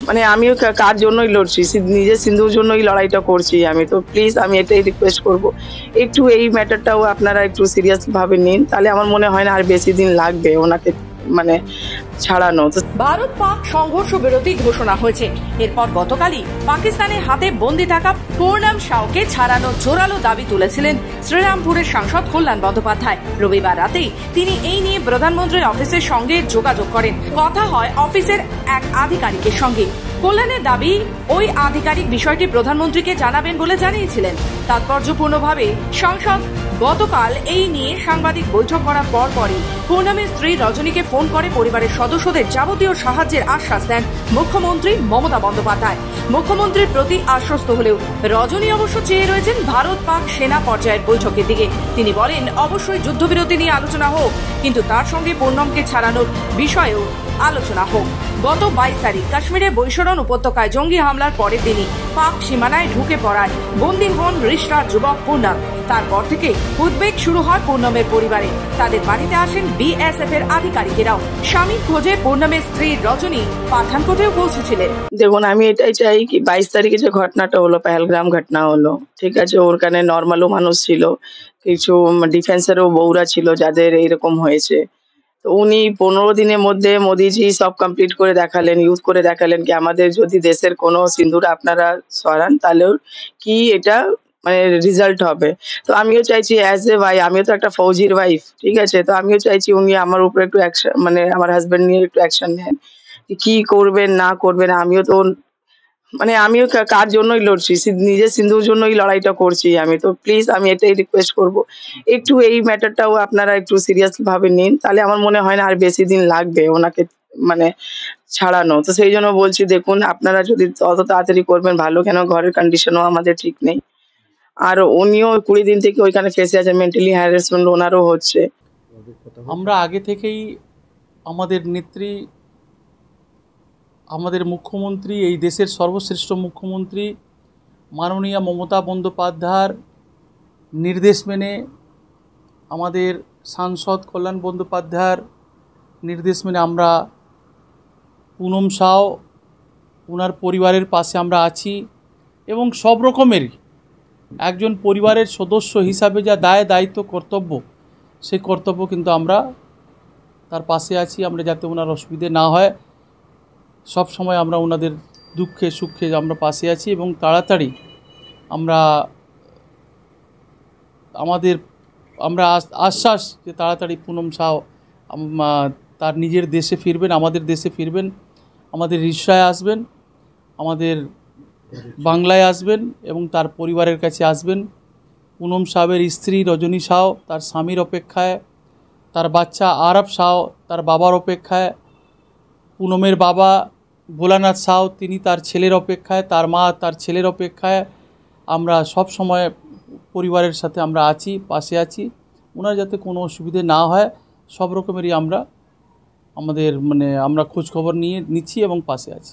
মানে আমিও কার জন্যই লড়ছি, নিজের সিন্ধুর জন্যই লড়াইটা করছি আমি। তো প্লিজ আমি এটাই রিকোয়েস্ট করব, একটু এই ম্যাটারটাও আপনারা একটু সিরিয়াস ভাবে নিন, তাহলে আমার মনে হয় না আর বেশি দিন লাগবে ওনাকে মানে ছাড়ানো। ভারত পাক সংঘর্ষ বিরতি ঘোষণা হয়েছে। এরপর গতকালই পাকিস্তানের হাতে বন্দী থাকা পূর্ণম শাওকে ছাড়ানোর জোরালো দাবি তুলেছিলেন শ্রীরামপুরের সাংসদ কল্যাণ বন্দ্যোপাধ্যায়। রবিবার রাতেই তিনি এই নিয়ে প্রধানমন্ত্রীর অফিসের সঙ্গে যোগাযোগ করেন। কথা হয় অফিসের এক আধিকারিকের সঙ্গে। কল্যাণের দাবি, ওই আধিকারিক বিষয়টি প্রধানমন্ত্রীকে জানাবেন বলে জানিয়েছিলেন। তাৎপর্যপূর্ণভাবে সাংসদ গতকাল এই নিয়ে সাংবাদিক বৈঠক করার পরই পূর্ণমের স্ত্রী রজনীকে ফোন করে পরিবারের সদস্যদের যাবতীয় সাহায্যের আশ্বাস দেন মুখ্যমন্ত্রী মমতা বন্দ্যোপাধ্যায়। মুখ্যমন্ত্রীর প্রতি আশ্বস্ত হলেও রজনী অবশ্য চেয়ে রয়েছেন ভারত পাক সেনা পর্যায়ের বৈঠকের দিকে। তিনি বলেন, অবশ্যই যুদ্ধবিরতি নিয়ে আলোচনা হোক, কিন্তু তার সঙ্গে পূর্ণমকে ছাড়ানোর বিষয়েও আলোচনা হোক। গত 22 তারিখ কাশ্মীরের বৈশরণ উপত্যকায় জঙ্গি হামলার পরের দিনই পাক সীমানায় ঢুকে পড়ায় বন্দী হন রিশরার যুবক পূর্ণম। তারপর থেকে উদ্বেগ শুরু হয় পূর্ণমের পরিবারে। তাদের বাড়িতে আসেন বিএসএফ এর আধিকারিকেরাও। স্বামীর খোঁজে পূর্ণমের স্ত্রী রজনী পাঠানকোটেও পৌঁছেছিলেন। দেখুন, আমি এটাই চাই কি 22 তারিখে যে ঘটনাটা হলো, পেহেলগ্রাম ঘটনা হলো, ঠিক আছে, ওরখানে নর্মালও মানুষ ছিল, কিছু ডিফেন্সেরও বউরা ছিল যাদের এইরকম হয়েছে। তো উনি 15 দিনের মধ্যে মোদিজি সব কমপ্লিট করে দেখালেন, ইউজ করে দেখালেন কি আমাদের যদি দেশের কোনো সিন্ধুর আপনারা সরান তাহলেও কি এটা মানে রেজাল্ট হবে। তো আমিও চাইছি অ্যাজ এ ভাই, আমিও তো একটা ফৌজির ওয়াইফ, ঠিক আছে, তো আমিও চাইছি উনি আমার উপরে একটু অ্যাকশন, মানে আমার হাজবেন্ড নিয়ে একটু অ্যাকশন নেন, কি করবেন না করবেন। আমিও তো মানে আমিও কার জন্যই লড়ছি, নিজের সিন্ধুর জন্যই লড়াইটা করছি আমি। তো প্লিজ আমি এটাই রিকোয়েস্ট করব, একটু এই ম্যাটারটাও আপনারা একটু সিরিয়াস ভাবে নিন, তাহলে আমার মনে হয় না আর বেশি দিন লাগবে ওনাকে মানে ছাড়ানো। তো সেই জন্য বলছি, দেখুন আপনারা যদি তত তাড়াতাড়ি করবেন ভালো, কেন ঘরের কন্ডিশনও আমাদের ঠিক নেই। আর উনিও 20 দিন থেকে ওইখানে ফেসে আছে, মেন্টালি হ্যারাসমেন্ট ওনারও হচ্ছে। আমরা আগে থেকেই আমাদের নেত্রী, আমাদের মুখ্যমন্ত্রী, এই দেশের সর্বশ্রেষ্ঠ মুখ্যমন্ত্রী মাননীয়া মমতা বন্দ্যোপাধ্যায়ের নির্দেশ মেনে, আমাদের সাংসদ কল্যাণ বন্দ্যোপাধ্যায়ের নির্দেশ মেনে আমরা পুনম শাও ওনার পরিবারের পাশে আমরা আছি। এবং সব রকমেরই একজন পরিবারের সদস্য হিসাবে যা দায়িত্ব কর্তব্য, সেই কর্তব্য কিন্তু আমরা তার পাশে আছি। আমরা যাতে ওনার অসুবিধে না হয়, সব সময় আমরা ওনাদের দুঃখে সুখে আমরা পাশে আছি। এবং তাড়াতাড়ি আমরা আশ্বাস যে তাড়াতাড়ি পুনম শাও তার নিজের দেশে ফিরবেন, আমাদের দেশে ফিরবেন, আমাদের রিসরায় আসবেন, আমাদের বাংলায় আসবেন এবং তার পরিবারের কাছে আসবেন। পুনম সাহেবের স্ত্রী রজনী শাও তার স্বামীর অপেক্ষায়, তার বাচ্চা আরব শাও তার বাবার অপেক্ষায়, পুনমের বাবা ভোলানাথ শাও তিনি তার ছেলের অপেক্ষায়, তার মা তার ছেলের অপেক্ষায়। আমরা সব সময় পরিবারের সাথে আমরা আছি, পাশে আছি। ওনার যাতে কোনো অসুবিধে না হয়, সব রকমেরই আমরা খোঁজখবর নিচ্ছি এবং পাশে আছি।